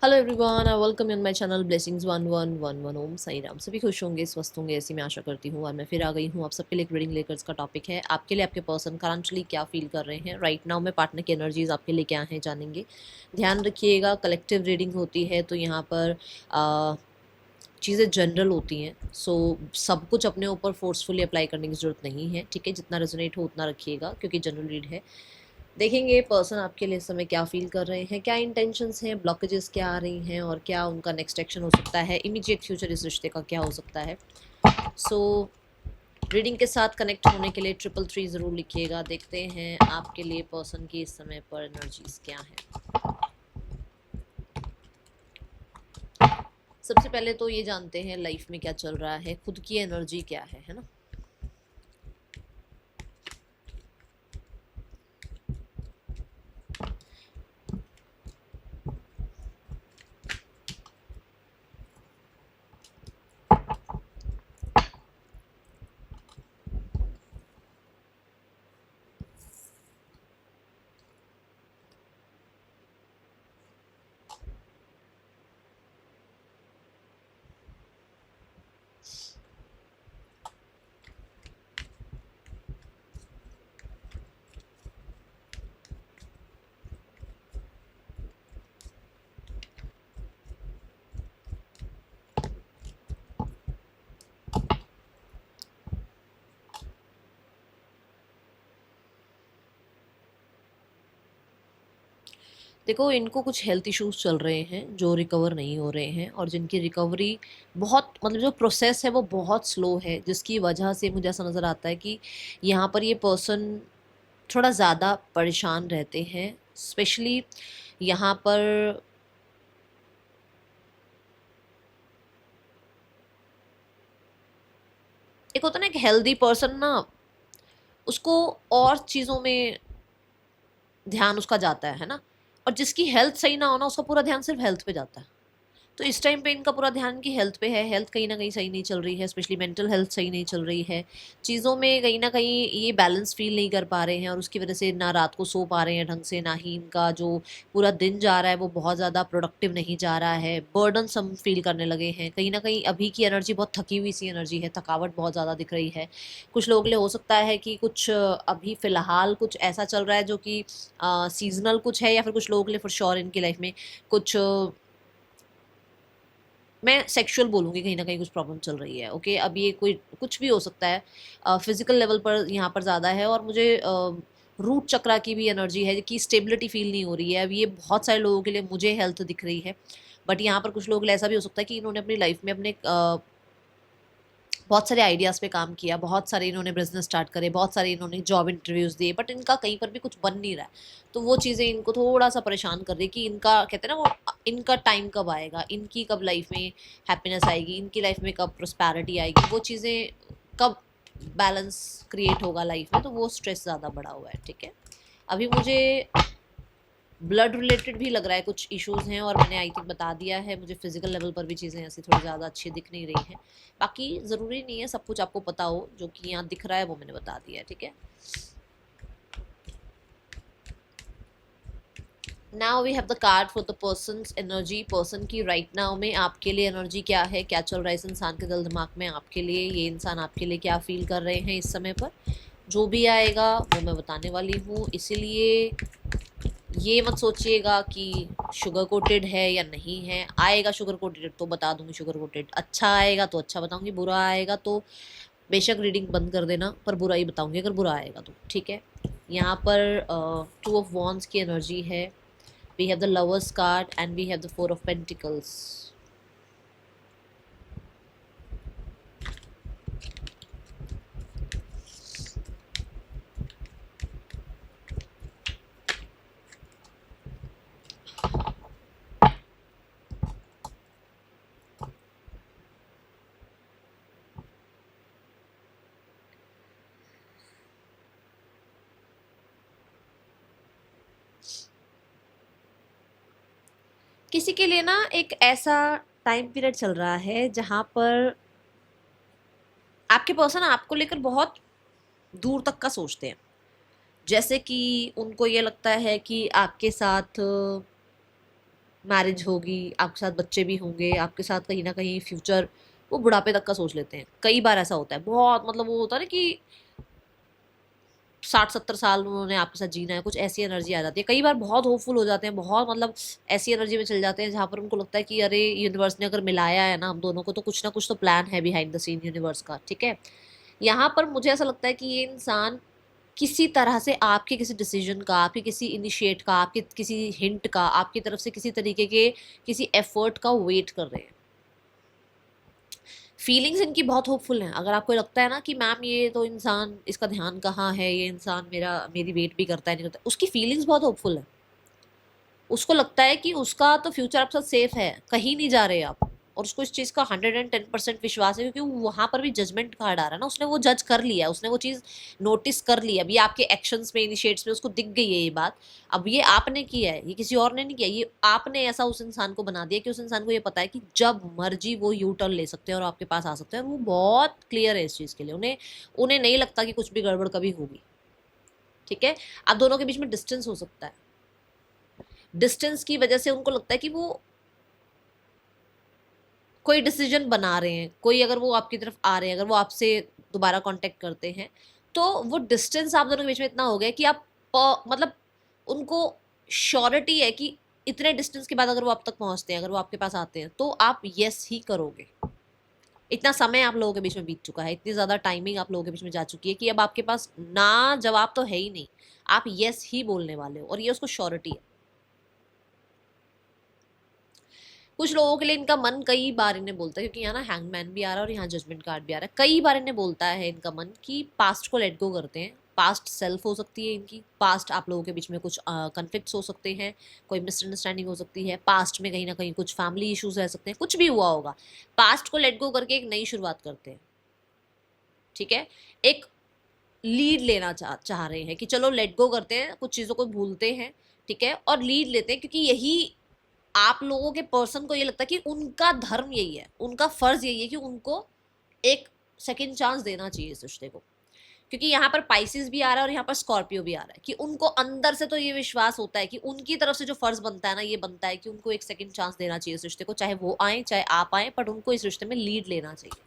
Hello everyone, I welcome you on my channel blessings 1111 ओम साई राम। सभी खुश होंगे, स्वस्थ होंगे, ऐसी मैं आशा करती हूँ। और मैं फिर आ गई हूँ आप सबके लिए एक रीडिंग लेकर। इसका टॉपिक है आपके लिए आपके पर्सन करंटली क्या फील कर रहे हैं राइट नाउ में। पार्टनर की एनर्जीज आपके लिए क्या हैं जानेंगे। ध्यान रखिएगा, कलेक्टिव रीडिंग होती है तो यहाँ पर चीज़ें जनरल होती हैं। सो सब कुछ अपने ऊपर फोर्सफुली अप्लाई करने की ज़रूरत नहीं है, ठीक है। जितना रेजोनेट हो उतना रखिएगा, क्योंकि जनरल रीड है। देखेंगे पर्सन आपके लिए इस समय क्या फील कर रहे हैं, क्या इंटेंशंस हैं, ब्लॉकेजेस क्या आ रही हैं, और क्या उनका नेक्स्ट एक्शन हो सकता है, इमीडिएट फ्यूचर इस रिश्ते का क्या हो सकता है। सो रीडिंग के साथ कनेक्ट होने के लिए 333 ज़रूर लिखिएगा। देखते हैं आपके लिए पर्सन की इस समय पर एनर्जीज क्या है। सबसे पहले तो ये जानते हैं लाइफ में क्या चल रहा है, खुद की एनर्जी क्या है ना। देखो, इनको कुछ हेल्थ इश्यूज चल रहे हैं जो रिकवर नहीं हो रहे हैं, और जिनकी रिकवरी बहुत मतलब जो प्रोसेस है वो बहुत स्लो है, जिसकी वजह से मुझे ऐसा नज़र आता है कि यहाँ पर ये पर्सन थोड़ा ज़्यादा परेशान रहते हैं। स्पेशली यहाँ पर एक होता है ना, एक हेल्दी पर्सन ना, उसको और चीज़ों में ध्यान उसका जाता है ना। और जिसकी हेल्थ सही ना हो ना, उसका पूरा ध्यान सिर्फ हेल्थ पे जाता है। तो इस टाइम पे इनका पूरा ध्यान की हेल्थ पे है। हेल्थ कहीं ना कहीं सही नहीं चल रही है, स्पेशली मेंटल हेल्थ सही नहीं चल रही है। चीज़ों में कहीं ना कहीं ये बैलेंस फील नहीं कर पा रहे हैं, और उसकी वजह से ना रात को सो पा रहे हैं ढंग से, ना ही इनका जो पूरा दिन जा रहा है वो बहुत ज़्यादा प्रोडक्टिव नहीं जा रहा है। बर्डन सम फील करने लगे हैं कहीं ना कहीं। अभी की एनर्जी बहुत थकी हुई सी एनर्जी है, थकावट बहुत ज़्यादा दिख रही है। कुछ लोगों के लिए हो सकता है कि कुछ अभी फ़िलहाल कुछ ऐसा चल रहा है जो कि सीजनल कुछ है, या फिर कुछ लोगों के लिए फॉर श्योर इनकी लाइफ में कुछ मैं सेक्सुअल बोलूँगी, कहीं न कहीं कुछ प्रॉब्लम चल रही है। ओके, अब ये कोई कुछ भी हो सकता है। फिज़िकल लेवल पर यहाँ पर ज़्यादा है, और मुझे रूट चक्रा की भी एनर्जी है कि स्टेबिलिटी फ़ील नहीं हो रही है। अब ये बहुत सारे लोगों के लिए मुझे हेल्थ दिख रही है। बट यहाँ पर कुछ लोगों के लिए ऐसा भी हो सकता है कि इन्होंने अपनी लाइफ़ में अपने बहुत सारे आइडियाज़ पे काम किया, बहुत सारे इन्होंने बिज़नेस स्टार्ट करे, बहुत सारे इन्होंने जॉब इंटरव्यूज़ दिए, बट इनका कहीं पर भी कुछ बन नहीं रहा है। तो वो चीज़ें इनको थोड़ा-सा परेशान कर रही है कि इनका कहते हैं ना वो इनका टाइम कब आएगा, इनकी कब लाइफ़ में हैप्पीनेस आएगी, इनकी लाइफ़ में कब प्रॉस्पेरिटी आएगी, वो चीज़ें कब बैलेंस क्रिएट होगा लाइफ़ में, तो वो स्ट्रेस ज़्यादा बढ़ा हुआ है, ठीक है। अभी मुझे ब्लड रिलेटेड भी लग रहा है कुछ इश्यूज हैं, और मैंने आई थिंक बता दिया है। मुझे फिजिकल लेवल पर भी चीज़ें ऐसी थोड़ी ज़्यादा अच्छी दिख नहीं रही हैं। बाकी ज़रूरी नहीं है सब कुछ आपको पता हो, जो कि यहाँ दिख रहा है वो मैंने बता दिया है, ठीक है। Now we have the card for the person's energy. Person की राइट नाउ में आपके लिए एनर्जी क्या है, क्या चल रहा है इस इंसान के दिल दिमाग में आपके लिए, ये इंसान आपके लिए क्या फील कर रहे हैं इस समय पर। जो भी आएगा वो मैं बताने वाली हूँ, इसीलिए ये मत सोचिएगा कि शुगर कोटेड है या नहीं है। आएगा शुगर कोटेड तो बता दूंगी शुगर कोटेड, अच्छा आएगा तो अच्छा बताऊंगी, बुरा आएगा तो बेशक रीडिंग बंद कर देना, पर बुरा ही बताऊंगी अगर बुरा आएगा तो, ठीक है। यहाँ पर 2 ऑफ वॉन्ड्स की एनर्जी है। We have the lovers card and we have the 4 of pentacles. किसी के लिए ना एक ऐसा टाइम पीरियड चल रहा है जहाँ पर आपके पर्सन आपको लेकर बहुत दूर तक का सोचते हैं। जैसे कि उनको ये लगता है कि आपके साथ मैरिज होगी, आपके साथ बच्चे भी होंगे, आपके साथ कहीं ना कहीं फ्यूचर, वो बुढ़ापे तक का सोच लेते हैं। कई बार ऐसा होता है, बहुत मतलब वो होता है ना कि 60-70 साल उन्होंने आपके साथ जीना है, कुछ ऐसी एनर्जी आ जाती है। कई बार बहुत होपफुल हो जाते हैं, बहुत मतलब ऐसी एनर्जी में चल जाते हैं जहाँ पर उनको लगता है कि अरे यूनिवर्स ने अगर मिलाया है ना हम दोनों को, तो कुछ ना कुछ तो प्लान है बिहाइंड द सीन यूनिवर्स का, ठीक है। यहाँ पर मुझे ऐसा लगता है कि ये इंसान किसी तरह से आपके किसी डिसीजन का, आपके किसी इनिशिएट का, आपके किसी हिंट का, आपकी तरफ से किसी तरीके के किसी एफर्ट का वेट कर रहे हैं। फीलिंग्स इनकी बहुत होपफुल हैं। अगर आपको लगता है ना कि मैम ये तो इंसान, इसका ध्यान कहाँ है, ये इंसान मेरी वेट भी करता है नहीं करता, उसकी फीलिंग्स बहुत होपफुल है। उसको लगता है कि उसका तो फ्यूचर आपके साथ सेफ है, कहीं नहीं जा रहे आप, और उसको इस चीज़ का 110% विश्वास है, क्योंकि वहां पर भी जजमेंट कार्ड आ रहा है ना, उसने वो जज कर लिया, उसने वो चीज़ नोटिस कर ली। अब ये आपके एक्शंस में, इनिशिएट्स में उसको दिख गई है ये बात। अब ये आपने किया है, ये किसी और ने नहीं किया, ये आपने ऐसा उस इंसान को बना दिया कि उस इंसान को ये पता है कि जब मर्जी वो यू टर्न ले सकते हैं और आपके पास आ सकते हैं, और वो बहुत क्लियर है इस चीज़ के लिए। उन्हें उन्हें नहीं लगता कि कुछ भी गड़बड़ कभी होगी, ठीक है। आप दोनों के बीच में डिस्टेंस हो सकता है, डिस्टेंस की वजह से उनको लगता है कि वो कोई डिसीजन बना रहे हैं, कोई अगर वो आपकी तरफ आ रहे हैं, अगर वो आपसे दोबारा कांटेक्ट करते हैं, तो वो डिस्टेंस आप दोनों के बीच में इतना हो गया कि आप मतलब उनको श्योरिटी है कि इतने डिस्टेंस के बाद अगर वो आप तक पहुंचते हैं, अगर वो आपके पास आते हैं, तो आप यस ही करोगे। इतना समय आप लोगों के बीच में बीत चुका है, इतनी ज्यादा टाइमिंग आप लोगों के बीच में जा चुकी है कि अब आपके पास ना जवाब तो है ही नहीं, आप यस ही बोलने वाले हो, और ये उसको श्योरिटी है। कुछ लोगों के लिए इनका मन कई बार इन्हें बोलता है, क्योंकि यहाँ ना हैंगमैन भी आ रहा है और यहाँ जजमेंट कार्ड भी आ रहा है, कई बार इन्हें बोलता है इनका मन कि पास्ट को लेट गो करते हैं। पास्ट सेल्फ हो सकती है इनकी, पास्ट आप लोगों के बीच में कुछ कन्फ्लिक्ट्स हो सकते हैं, कोई मिसअंडरस्टैंडिंग हो सकती है, पास्ट में कहीं ना कहीं कुछ फैमिली इश्यूज रह सकते हैं, कुछ भी हुआ होगा, पास्ट को लेट गो करके एक नई शुरुआत करते हैं, ठीक है। एक लीड लेना चाह रहे हैं कि चलो लेट गो करते हैं, कुछ चीज़ों को भूलते हैं, ठीक है, और लीड लेते हैं, क्योंकि यही आप लोगों के पर्सन को ये लगता है कि उनका धर्म यही है, उनका फर्ज यही है कि उनको एक सेकंड चांस देना चाहिए इस रिश्ते को। क्योंकि यहाँ पर पाइसिस भी आ रहा है और यहाँ पर स्कॉर्पियो भी आ रहा है, कि उनको अंदर से तो ये विश्वास होता है कि उनकी तरफ से जो फर्ज बनता है ना, ये बनता है कि उनको एक सेकंड चांस देना चाहिए इस रिश्ते को, चाहे वो आए चाहे आप आए, बट उनको इस रिश्ते में लीड लेना चाहिए।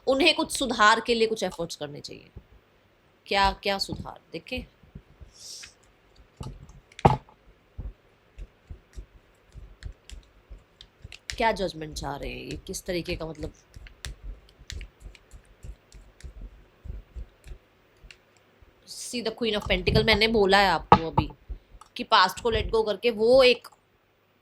उन्हें कुछ सुधार के लिए कुछ एफर्ट्स करने चाहिए। क्या क्या सुधार देखें, क्या जजमेंट चाह रहे हैं ये, किस तरीके का, मतलब see the queen of pentacle, मैंने बोला है आपको अभी कि पास्ट को लेट गो करके वो एक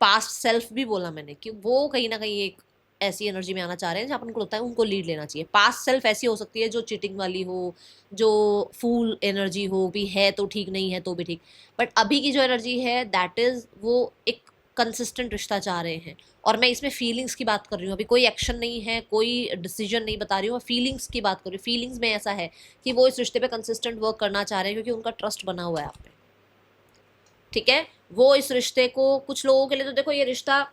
पास्ट सेल्फ भी बोला मैंने कि वो कहीं ना कहीं एक ऐसी एनर्जी में आना चाह रहे हैं जहाँ पर उनको लगता है उनको लीड लेना चाहिए। पास्ट सेल्फ ऐसी हो सकती है जो चीटिंग वाली हो, जो फूल एनर्जी हो, भी है तो ठीक, नहीं है तो भी ठीक, बट अभी की जो एनर्जी है दैट इज वो एक कंसिस्टेंट रिश्ता चाह रहे हैं। और मैं इसमें फीलिंग्स की बात कर रही हूँ, अभी कोई एक्शन नहीं है, कोई डिसीजन नहीं बता रही हूँ, मैं फीलिंग्स की बात कर रही हूँ। फीलिंग्स में ऐसा है कि वो इस रिश्ते पे कंसिस्टेंट वर्क करना चाह रहे हैं, क्योंकि उनका ट्रस्ट बना हुआ है आप पे, ठीक है। वो इस रिश्ते को, कुछ लोगों के लिए तो देखो ये रिश्ता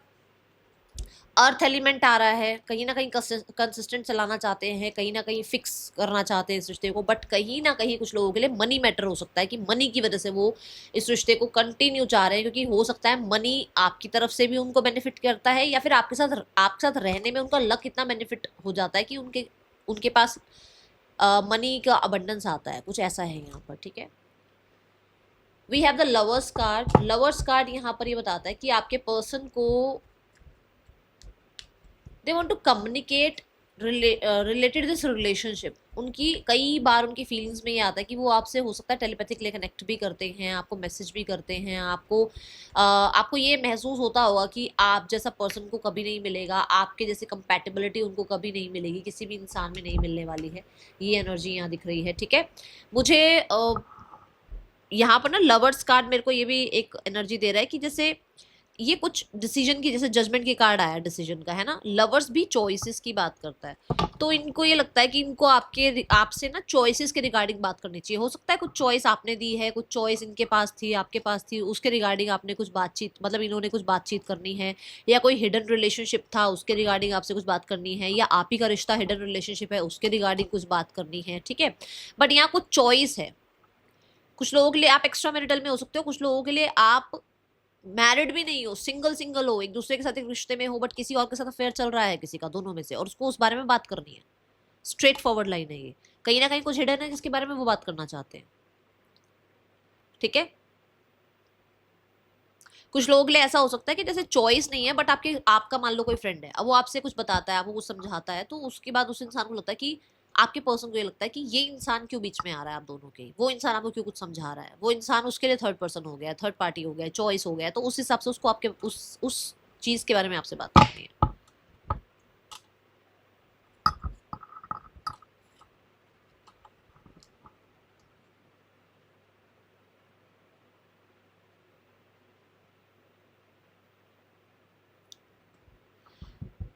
अर्थ एलिमेंट आ रहा है, कहीं ना कहीं कंसिस्टेंट चलाना चाहते हैं, कहीं ना कहीं फिक्स करना चाहते हैं इस रिश्ते को, बट कहीं ना कहीं कुछ लोगों के लिए मनी मैटर हो सकता है कि मनी की वजह से वो इस रिश्ते को कंटिन्यू चाह रहे हैं, क्योंकि हो सकता है मनी आपकी तरफ से भी उनको बेनिफिट करता है, या फिर आपके साथ रहने में उनका लक इतना बेनिफिट हो जाता है कि उनके उनके पास मनी का अबंडेंस आता है, कुछ ऐसा है यहाँ पर, ठीक है। We have the lovers card. Lovers card यहाँ पर ये बताता है कि आपके पर्सन को they want to communicate related this relationship. उनकी कई बार उनकी फीलिंग्स में ये आता है कि वो आपसे हो सकता है टेलीपैथिकली कनेक्ट भी करते हैं, आपको मैसेज भी करते हैं, आपको ये महसूस होता होगा कि आप जैसा पर्सन को कभी नहीं मिलेगा, आपके जैसे कंपैटिबिलिटी उनको कभी नहीं मिलेगी, किसी भी इंसान में नहीं मिलने वाली है। ये एनर्जी यहाँ दिख रही है, ठीक है। मुझे यहाँ पर ना लवर्स कार्ड मेरे को ये भी एक एनर्जी दे रहा है कि जैसे ये कुछ डिसीजन की, जैसे जजमेंट की कार्ड आया डिसीजन का, है ना, लवर्स भी चॉइसेस की बात करता है, तो इनको ये लगता है कि इनको आपसे ना चॉइसेस के रिगार्डिंग बात करनी चाहिए। हो सकता है कुछ चॉइस आपने दी है, कुछ चॉइस इनके पास थी, आपके पास थी, उसके रिगार्डिंग आपने कुछ बातचीत, मतलब इन्होंने कुछ बातचीत करनी है, या कोई हिडन रिलेशनशिप था उसके रिगार्डिंग आपसे कुछ बात करनी है, या आप ही का रिश्ता हिडन रिलेशनशिप है उसके रिगार्डिंग कुछ बात करनी है, ठीक है। बट यहाँ कुछ चॉइस है, कुछ लोगों के लिए आप एक्स्ट्रा मैरिटल में हो सकते हो, कुछ लोगों के लिए आप मैरिड भी नहीं हो, सिंगल सिंगल हो, एक दूसरे के साथ एक रिश्ते में हो, बट किसी और के साथ अफेयर चल रहा है किसी का, दोनों में से, और उसको उस बारे में बात करनी है। स्ट्रेट फॉरवर्ड लाइन है ये, कहीं ना कहीं कुछ हिडन है जिसके बारे में वो बात करना चाहते हैं। ठीक है। कुछ लोगों के लिए ऐसा हो सकता है कि जैसे चॉइस नहीं है, बट आपका मान लो कोई फ्रेंड है, अब वो आपसे कुछ बताता है, आपको कुछ समझाता है, तो उसके बाद उस इंसान को लगता है कि आपके पर्सन को ये लगता है कि ये इंसान क्यों बीच में आ रहा है आप दोनों के, वो इंसान आपको क्यों कुछ समझा रहा है, वो इंसान उसके लिए थर्ड पर्सन हो गया, थर्ड पार्टी हो गया, चॉइस हो गया, तो उस हिसाब से उसको आपके उस चीज के बारे में आपसे बात करनी है।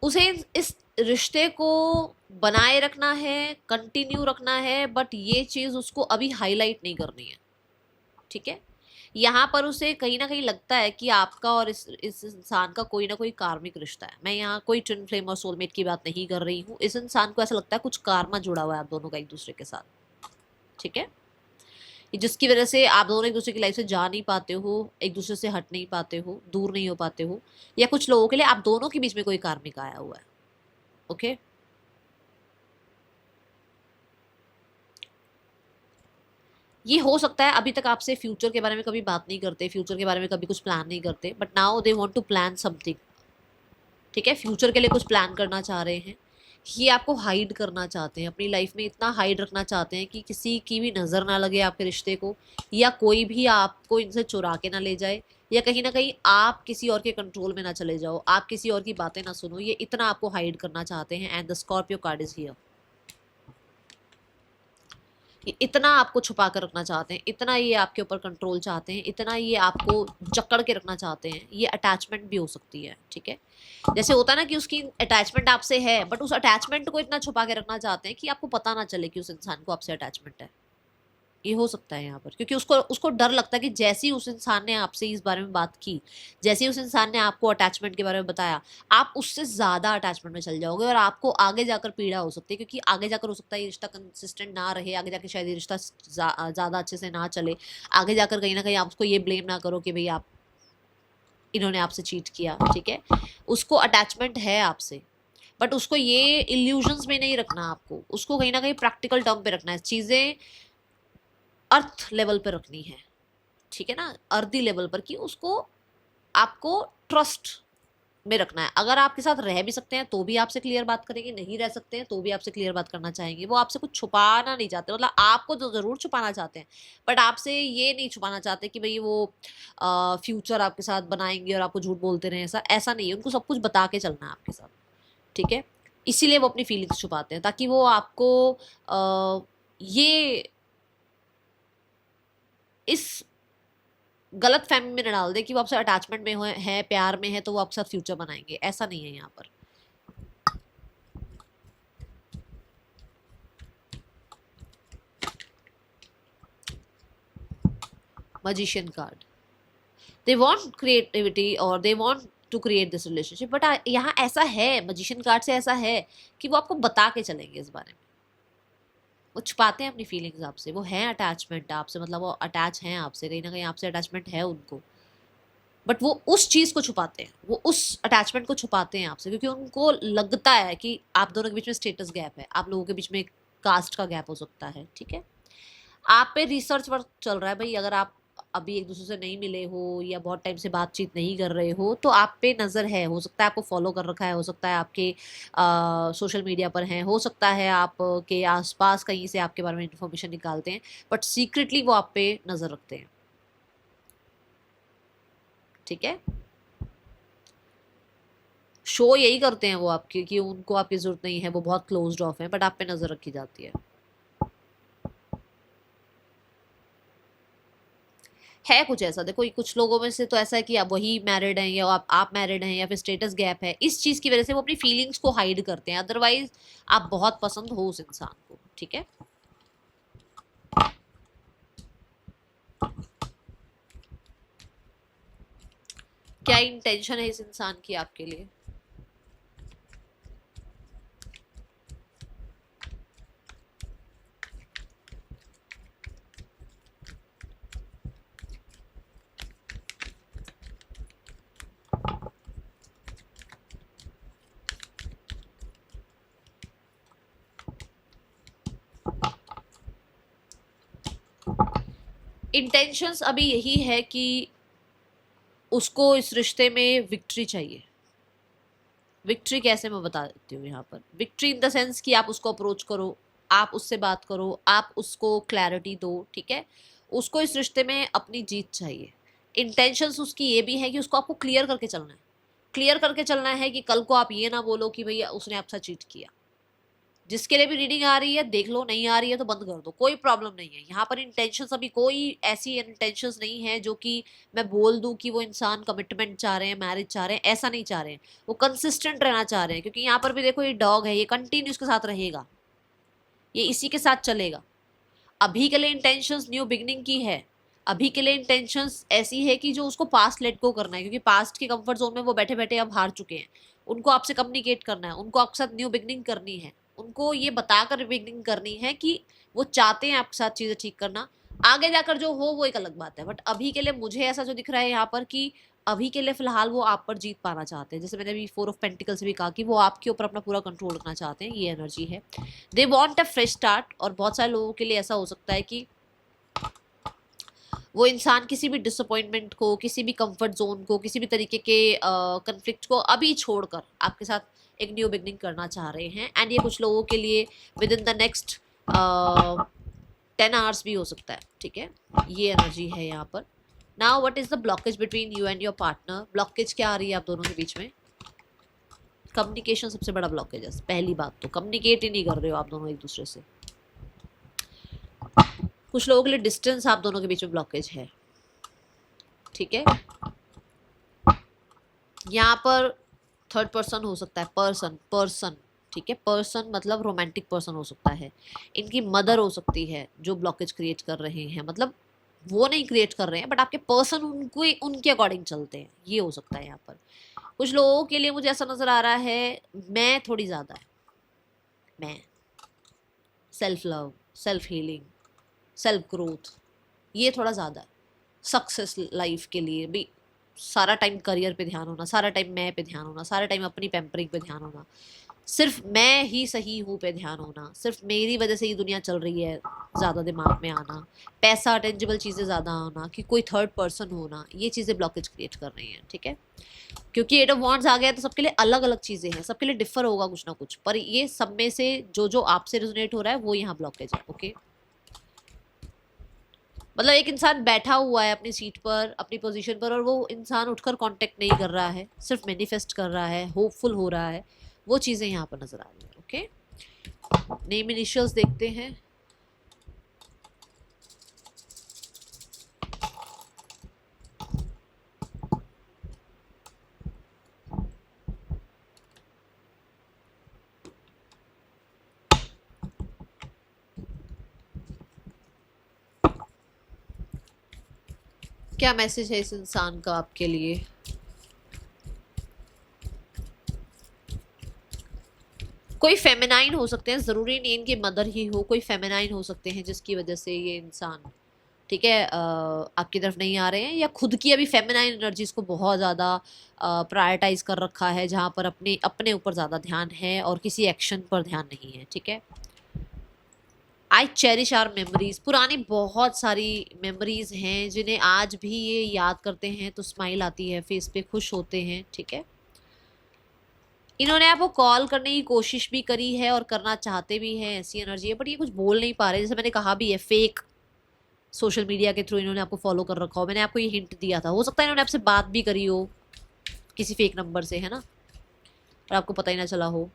उसे इस रिश्ते को बनाए रखना है, कंटिन्यू रखना है, बट ये चीज उसको अभी हाईलाइट नहीं करनी है। ठीक है। यहाँ पर उसे कहीं ना कहीं लगता है कि आपका और इस इंसान का कोई ना कोई कार्मिक रिश्ता है। मैं यहाँ कोई ट्विन फ्लेम और सोलमेट की बात नहीं कर रही हूँ, इस इंसान को ऐसा लगता है कुछ कार्मा जुड़ा हुआ है आप दोनों का एक दूसरे के साथ। ठीक है। जिसकी वजह से आप दोनों एक दूसरे की लाइफ से जा नहीं पाते हो, एक दूसरे से हट नहीं पाते हो, दूर नहीं हो पाते हो, या कुछ लोगों के लिए आप दोनों के बीच में कोई कार्मिक आया हुआ है। ओके। ये हो सकता है अभी तक आपसे फ्यूचर के बारे में कभी बात नहीं करते, फ्यूचर के बारे में कभी कुछ प्लान नहीं करते, but now they want to plan something. ठीक है। फ्यूचर के लिए कुछ प्लान करना चाह रहे हैं। ये आपको हाइड करना चाहते हैं, अपनी लाइफ में इतना हाइड रखना चाहते हैं कि किसी की भी नज़र ना लगे आपके रिश्ते को, या कोई भी आपको इनसे चुरा के ना ले जाए, या कहीं ना कहीं आप किसी और के कंट्रोल में ना चले जाओ, आप किसी और की बातें ना सुनो। ये इतना आपको हाइड करना चाहते हैं, and the Scorpio card is here. ये इतना आपको छुपा कर रखना चाहते हैं, इतना ये आपके ऊपर कंट्रोल चाहते हैं, इतना ये आपको जकड़ के रखना चाहते हैं। ये अटैचमेंट भी हो सकती है। ठीक है। जैसे होता है ना कि उसकी अटैचमेंट आपसे है, बट उस अटैचमेंट को इतना छुपा के रखना चाहते हैं कि आपको पता ना चले कि उस इंसान को आपसे अटैचमेंट है। ये हो सकता है यहाँ पर, क्योंकि उसको उसको डर लगता है कि जैसे ही उस इंसान ने आपसे इस बारे में बात की, जैसे ही उस इंसान ने आपको अटैचमेंट के बारे में बताया, आप उससे ज़्यादा अटैचमेंट में चल जाओगे, और आपको आगे जाकर पीड़ा हो सकती है, क्योंकि आगे जाकर हो सकता है ये रिश्ता कंसिस्टेंट ना रहे, आगे जाकर शायद ये रिश्ता ज़्यादा अच्छे से ना चले, आगे जाकर कहीं ना कहीं आप उसको ये ब्लेम ना करो कि भाई आप इन्होंने आपसे चीट किया। ठीक है। उसको अटैचमेंट है आपसे, बट उसको ये इल्यूजन्स में नहीं रखना, आपको उसको कहीं ना कहीं प्रैक्टिकल टर्म पे रखना है, चीज़ें अर्थ लेवल पे रखनी है। ठीक है ना, अर्दी लेवल पर, कि उसको आपको ट्रस्ट में रखना है। अगर आपके साथ रह भी सकते हैं तो भी आपसे क्लियर बात करेंगे, नहीं रह सकते हैं तो भी आपसे क्लियर बात करना चाहेंगे। वो आपसे कुछ छुपाना नहीं चाहते, मतलब आपको तो जरूर छुपाना चाहते हैं, बट आपसे ये नहीं छुपाना चाहते कि भाई वो फ्यूचर आपके साथ बनाएंगे और आपको झूठ बोलते रहे। ऐसा ऐसा नहीं है, उनको सब कुछ बता के चलना है आपके साथ। ठीक है। इसीलिए वो अपनी फीलिंग्स छुपाते हैं, ताकि वो आपको ये इस गलत फहमी में न डाल दे कि वो आपसे अटैचमेंट में है, प्यार में है, तो वो आपके साथ फ्यूचर बनाएंगे। ऐसा नहीं है यहाँ पर। Magician card, they want creativity और they want to create this relationship, but यहाँ ऐसा है, मजिशियन कार्ड से ऐसा है कि वो आपको बता के चलेंगे इस बारे में। वो छुपाते हैं अपनी फीलिंग्स आपसे, वो हैं अटैचमेंट आपसे, मतलब वो अटैच हैं आपसे, कहीं ना कहीं आपसे अटैचमेंट है उनको, बट वो उस चीज़ को छुपाते हैं, वो उस अटैचमेंट को छुपाते हैं आपसे, क्योंकि उनको लगता है कि आप दोनों के बीच में स्टेटस गैप है, आप लोगों के बीच में कास्ट का गैप हो सकता है। ठीक है। आप पे रिसर्च वर्क चल रहा है भाई, अगर आप अभी एक दूसरे से नहीं मिले हो या बहुत टाइम से बातचीत नहीं कर रहे हो, तो आप पे नज़र है, हो सकता है आपको फॉलो कर रखा है, हो सकता है आपके सोशल मीडिया पर हैं, हो सकता है आप के आसपास कहीं से आपके बारे में इंफॉर्मेशन निकालते हैं, बट सीक्रेटली वो आप पे नज़र रखते हैं। ठीक है। शो यही करते हैं वो आपकी कि उनको आपकी ज़रूरत नहीं है, वो बहुत क्लोज्ड ऑफ है, बट आप पे नज़र रखी जाती है कुछ ऐसा। देखो, कुछ लोगों में से तो ऐसा है कि आप वही मैरिड हैं, या आप मैरिड हैं, या फिर स्टेटस गैप है, इस चीज़ की वजह से वो अपनी फीलिंग्स को हाइड करते हैं, अदरवाइज आप बहुत पसंद हो उस इंसान को। ठीक है। क्या इंटेंशन है इस इंसान की आपके लिए? इंटेंशंस अभी यही है कि उसको इस रिश्ते में विक्ट्री चाहिए। विक्ट्री कैसे, मैं बता देती हूँ यहाँ पर। विक्ट्री इन द सेंस कि आप उसको अप्रोच करो, आप उससे बात करो, आप उसको क्लैरिटी दो, ठीक है। उसको इस रिश्ते में अपनी जीत चाहिए। इंटेंशंस उसकी ये भी है कि उसको आपको क्लियर करके चलना है। क्लियर करके चलना है कि कल को आप ये ना बोलो कि भैया उसने आपसे चीट किया। जिसके लिए भी रीडिंग आ रही है देख लो, नहीं आ रही है तो बंद कर दो, कोई प्रॉब्लम नहीं है। यहाँ पर इंटेंशंस अभी कोई ऐसी इंटेंशंस नहीं है जो कि मैं बोल दूं कि वो इंसान कमिटमेंट चाह रहे हैं, मैरिज चाह रहे हैं, ऐसा नहीं चाह रहे हैं। वो कंसिस्टेंट रहना चाह रहे हैं, क्योंकि यहाँ पर भी देखो ये डॉग है, ये कंटिन्यू उसके साथ रहेगा, ये इसी के साथ चलेगा। अभी के लिए इंटेंशंस न्यू बिगनिंग की है। अभी के लिए इंटेंशंस ऐसी है कि जो उसको पास्ट लेट गो करना है, क्योंकि पास्ट के कंफर्ट जोन में वो बैठे बैठे अब हार चुके हैं। उनको आपसे कम्युनिकेट करना है, उनको आपके साथ न्यू बिगनिंग करनी है, उनको ये बताकर बिगनिंग करनी है कि वो चाहते हैं आपके साथ चीजें ठीक करना। आगे जाकर जो हो वो एक अलग बात है, बट अभी के लिए मुझे ऐसा जो दिख रहा है यहाँ पर कि अभी के लिए फिलहाल वो आप पर जीत पाना चाहते हैं। जैसे मैंने अभी 4 ऑफ पेंटिकल से भी कहा कि वो आपके ऊपर अपना पूरा कंट्रोल रखना चाहते हैं, ये एनर्जी है। They want a fresh start. और बहुत सारे लोगों के लिए ऐसा हो सकता है कि वो इंसान किसी भी डिसअपॉइंटमेंट को, किसी भी कंफर्ट जोन को, किसी भी तरीके के कन्फ्लिक्ट को अभी छोड़कर आपके साथ एक न्यू बिगनिंग करना चाह रहे हैं। एंड ये कुछ लोगों के लिए with in the next 10 hours भी हो सकता है, ठीक है। ये एनर्जी है यहाँ पर। Now what is the blockage between you and your partner. Blockage क्या आ रही है आप दोनों के बीच में? कम्युनिकेशन सबसे बड़ा ब्लॉकेज है। पहली बात तो कम्युनिकेट ही नहीं कर रहे हो आप दोनों एक दूसरे से। कुछ लोगों के लिए डिस्टेंस आप दोनों के बीच में ब्लॉकेज है, ठीक है। यहाँ पर थर्ड पर्सन हो सकता है, पर्सन, ठीक है। पर्सन मतलब रोमांटिक पर्सन हो सकता है। इनकी मदर हो सकती है जो ब्लॉकेज क्रिएट कर रहे हैं। मतलब वो नहीं क्रिएट कर रहे हैं, बट आपके पर्सन उनको उनके अकॉर्डिंग चलते हैं, ये हो सकता है यहाँ पर। कुछ लोगों के लिए मुझे ऐसा नजर आ रहा है, मैं थोड़ी ज्यादा है, मैं self love, self healing, self growth, ये थोड़ा ज़्यादा है। सक्सेस लाइफ के लिए भी सारा टाइम करियर पे ध्यान होना, सारा टाइम मैं पे ध्यान होना, सारा टाइम अपनी पैम्परिंग पे ध्यान होना, सिर्फ मैं ही सही हूँ पे ध्यान होना, सिर्फ मेरी वजह से ये दुनिया चल रही है, ज़्यादा दिमाग में आना, पैसा, टेंजिबल चीज़ें ज़्यादा आना, कि कोई थर्ड पर्सन होना, ये चीज़ें ब्लॉकेज क्रिएट कर रही हैं, ठीक है। क्योंकि 8 ऑफ वॉन्ड्स आ गया है तो सबके लिए अलग अलग चीज़ें हैं, सबके लिए डिफर होगा कुछ ना कुछ, पर ये सब में से जो जो आपसे रेजोनेट हो रहा है वो यहाँ ब्लॉकेज है, ओके। मतलब एक इंसान बैठा हुआ है अपनी सीट पर, अपनी पोजीशन पर, और वो इंसान उठकर कांटेक्ट नहीं कर रहा है, सिर्फ मैनिफेस्ट कर रहा है, होपफुल हो रहा है, वो चीज़ें यहाँ पर नजर आ रही है, ओके। नेम इनिशियल्स देखते हैं। क्या मैसेज है इस इंसान का आपके लिए? कोई फेमिनाइन हो सकते हैं, जरूरी नहीं इनकी मदर ही हो, कोई फेमिनाइन हो सकते हैं जिसकी वजह से ये इंसान, ठीक है, आपकी तरफ नहीं आ रहे हैं, या खुद की अभी फेमिनाइन एनर्जीज को बहुत ज़्यादा प्रायोरिटाइज कर रखा है, जहाँ पर अपने अपने ऊपर ज़्यादा ध्यान है और किसी एक्शन पर ध्यान नहीं है, ठीक है। I cherish our memories. पुरानी बहुत सारी मेमोरीज हैं जिन्हें आज भी ये याद करते हैं तो स्माइल आती है फेस पे, खुश होते हैं, ठीक है। इन्होंने आपको कॉल करने की कोशिश भी करी है और करना चाहते भी हैं, ऐसी एनर्जी है, बट ये कुछ बोल नहीं पा रहे। जैसे मैंने कहा भी है, फेक सोशल मीडिया के थ्रू इन्होंने आपको फॉलो कर रखा हो। मैंने आपको ये हिंट दिया था, हो सकता है इन्होंने आपसे बात भी करी हो किसी फेक नंबर से, है ना, और आपको पता ही ना चला हो।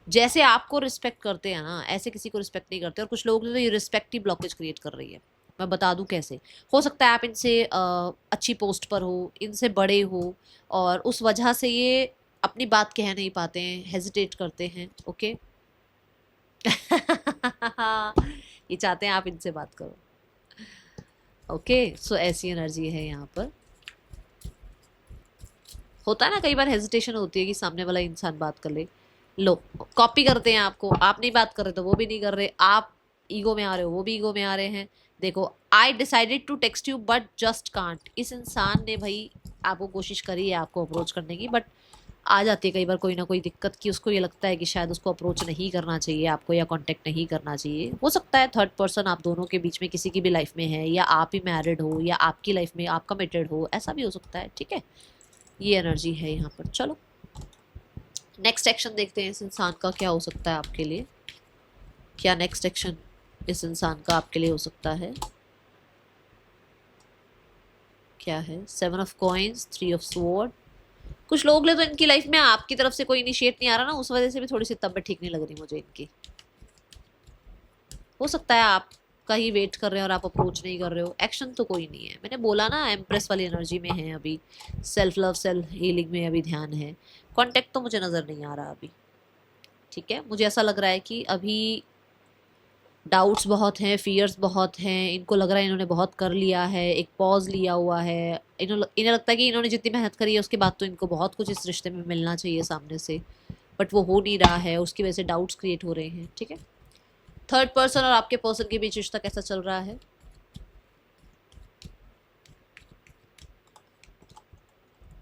जैसे आपको रिस्पेक्ट करते हैं ना, ऐसे किसी को रिस्पेक्ट नहीं करते। और कुछ लोग तो ये रिस्पेक्ट ही ब्लॉकेज क्रिएट कर रही है। मैं बता दूं कैसे। हो सकता है आप इनसे अच्छी पोस्ट पर हो, इनसे बड़े हो, और उस वजह से ये अपनी बात कह नहीं पाते हैं, हेजिटेट करते हैं, ओके। ये चाहते हैं आप इनसे बात करो, ओके। सो ऐसी एनर्जी है यहाँ पर। होता है ना कई बार हेजिटेशन होती है कि सामने वाला इंसान बात कर ले, लो कॉपी करते हैं आपको, आप नहीं बात कर रहे तो वो भी नहीं कर रहे, आप ईगो में आ रहे हो वो भी ईगो में आ रहे हैं। देखो, I decided to text you but just can't. इस इंसान ने भाई आपको कोशिश करी है आपको अप्रोच करने की, बट आ जाती है कई बार कोई ना कोई दिक्कत कि उसको ये लगता है कि शायद उसको अप्रोच नहीं करना चाहिए आपको, या कांटेक्ट नहीं करना चाहिए। हो सकता है थर्ड पर्सन आप दोनों के बीच में किसी की भी लाइफ में है, या आप ही मैरिड हो, या आपकी लाइफ में आप कमिटेड हो, ऐसा भी हो सकता है। ठीक है, ये एनर्जी है यहाँ पर। चलो नेक्स्ट एक्शन देखते हैं इस इंसान का क्या हो सकता है आपके लिए। क्या नेक्स्ट एक्शन इस इंसान का आपके लिए हो सकता है? क्या है? 7 ऑफ कॉइंस, 3 ऑफ स्वॉर्ड। कुछ लोग ले तो इनकी लाइफ में आपकी तरफ से कोई इनिशिएट नहीं आ रहा ना, उस वजह से भी थोड़ी सी तबीयत ठीक नहीं लग रही मुझे इनकी। हो सकता है आप का ही वेट कर रहे हैं और आप अप्रोच नहीं कर रहे हो। एक्शन तो कोई नहीं है, मैंने बोला ना एम्प्रेस वाली एनर्जी में है अभी, सेल्फ लव सेल्फ हीलिंग में अभी ध्यान है। कांटेक्ट तो मुझे नज़र नहीं आ रहा अभी। ठीक है, मुझे ऐसा लग रहा है कि अभी डाउट्स बहुत हैं, फियर्स बहुत हैं, इनको लग रहा है इन्होंने बहुत कर लिया है, एक पॉज लिया हुआ है। इन्हें लगता है कि इन्होंने जितनी मेहनत करी है उसके बाद तो इनको बहुत कुछ इस रिश्ते में मिलना चाहिए सामने से, बट वो हो नहीं रहा है, उसकी वजह से डाउट्स क्रिएट हो रहे हैं। ठीक है, थर्ड पर्सन और आपके पर्सन के बीच रिश्ता कैसा चल रहा है?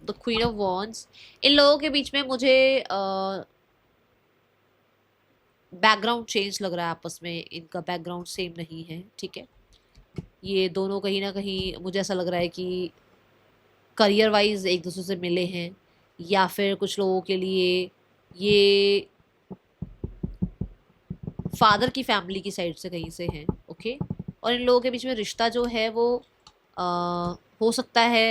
The queen of wands. इन लोगों के बीच में मुझे बैकग्राउंड चेंज लग रहा है आपस में, इनका बैकग्राउंड सेम नहीं है। ठीक है, ये दोनों कहीं ना कहीं मुझे ऐसा लग रहा है कि करियर वाइज एक दूसरे से मिले हैं, या फिर कुछ लोगों के लिए ये फादर की फैमिली की साइड से कहीं से हैं। ओके, और इन लोगों के बीच में रिश्ता जो है वो हो सकता है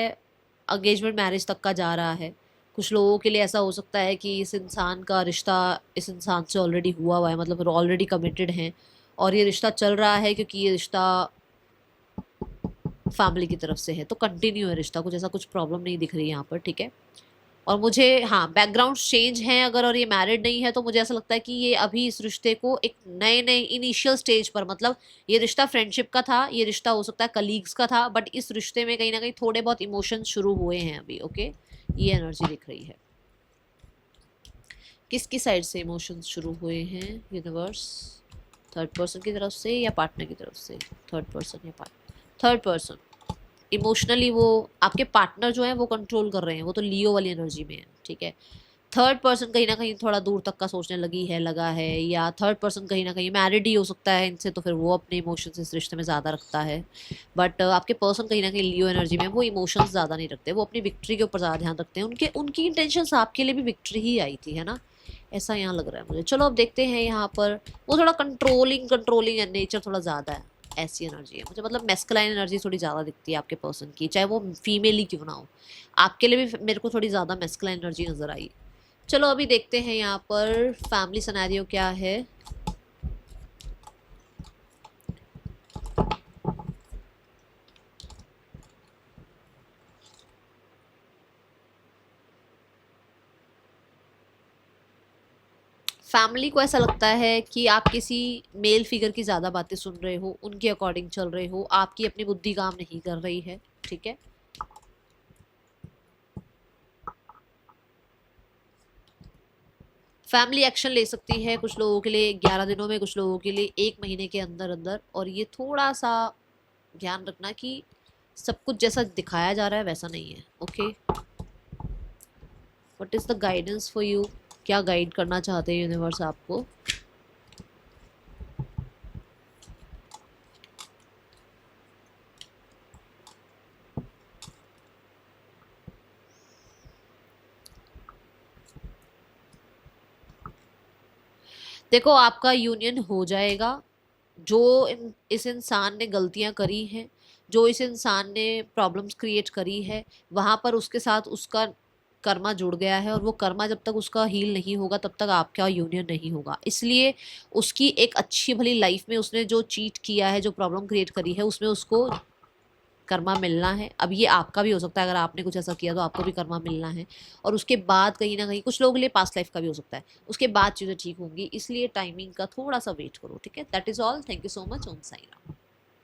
एंगेजमेंट मैरिज तक का जा रहा है। कुछ लोगों के लिए ऐसा हो सकता है कि इस इंसान का रिश्ता इस इंसान से ऑलरेडी हुआ है, मतलब ऑलरेडी कमिटेड हैं, और ये रिश्ता चल रहा है क्योंकि ये रिश्ता फैमिली की तरफ से है, तो कंटिन्यू है रिश्ता, कुछ ऐसा कुछ प्रॉब्लम नहीं दिख रही है यहाँ पर। ठीक है, और मुझे हाँ बैकग्राउंड चेंज हैं अगर, और ये मैरिड नहीं है तो मुझे ऐसा लगता है कि ये अभी इस रिश्ते को एक नए नए इनिशियल स्टेज पर, मतलब ये रिश्ता फ्रेंडशिप का था, ये रिश्ता हो सकता है कलीग्स का था, बट इस रिश्ते में कहीं ना कहीं थोड़े बहुत इमोशंस शुरू हुए हैं अभी। ओके, ये एनर्जी दिख रही है। किसकी साइड से इमोशंस शुरू हुए हैं यूनिवर्स? थर्ड पर्सन की तरफ से या पार्टनर की तरफ से? थर्ड पर्सन या पार्टनर? Third person. इमोशनली वो आपके पार्टनर जो है वो कंट्रोल कर रहे हैं, वो तो लियो वाली एनर्जी में है। ठीक है, थर्ड पर्सन कहीं ना कहीं थोड़ा दूर तक का सोचने लगा है, या थर्ड पर्सन कहीं ना कहीं मैरिड ही हो सकता है इनसे, तो फिर वो अपने इमोशंस इस रिश्ते में ज़्यादा रखता है। बट आपके पर्सन कहीं ना कहीं लियो एनर्जी में, वो इमोशंस ज़्यादा नहीं रखते, वो अपनी विक्ट्री के ऊपर ज़्यादा ध्यान रखते हैं। उनकी इंटेंशंस आपके लिए भी विक्ट्री ही आई थी, है ना, ऐसा यहाँ लग रहा है मुझे। चलो अब देखते हैं यहाँ पर, वो थोड़ा कंट्रोलिंग नेचर थोड़ा ज़्यादा है, ऐसी एनर्जी है मुझे, मतलब मैस्कुलाइन एनर्जी थोड़ी ज़्यादा दिखती है आपके पर्सन की, चाहे वो फीमेल ही क्यों ना हो। आपके लिए भी मेरे को थोड़ी ज़्यादा मैस्कुलाइन एनर्जी नज़र आई। चलो अभी देखते हैं यहाँ पर फैमिली सिनेरियो क्या है। फैमिली को ऐसा लगता है कि आप किसी मेल फिगर की ज़्यादा बातें सुन रहे हो, उनके अकॉर्डिंग चल रहे हो, आपकी अपनी बुद्धि काम नहीं कर रही है। ठीक है, फैमिली एक्शन ले सकती है कुछ लोगों के लिए 11 दिनों में, कुछ लोगों के लिए 1 महीने के अंदर अंदर। और ये थोड़ा सा ध्यान रखना कि सब कुछ जैसा दिखाया जा रहा है वैसा नहीं है। Okay, what is the guidance for you? क्या गाइड करना चाहते हैं यूनिवर्स आपको? देखो आपका यूनियन हो जाएगा। जो इस इंसान ने गलतियां करी हैं, जो इस इंसान ने प्रॉब्लम्स क्रिएट करी है, वहाँ पर उसके साथ उसका कर्मा जुड़ गया है, और वो कर्मा जब तक उसका हील नहीं होगा तब तक आपका यूनियन नहीं होगा। इसलिए उसकी एक अच्छी भली लाइफ में उसने जो चीट किया है, जो प्रॉब्लम क्रिएट करी है, उसमें उसको कर्मा मिलना है। अब ये आपका भी हो सकता है, अगर आपने कुछ ऐसा किया तो आपको भी कर्मा मिलना है। और उसके बाद कहीं ना कहीं कुछ लोगों के लिए पास्ट लाइफ का भी हो सकता है, उसके बाद चीज़ें ठीक होंगी। इसलिए टाइमिंग का थोड़ा सा वेट करो। ठीक है, that is all. Thank you so much. Om Sai Ram.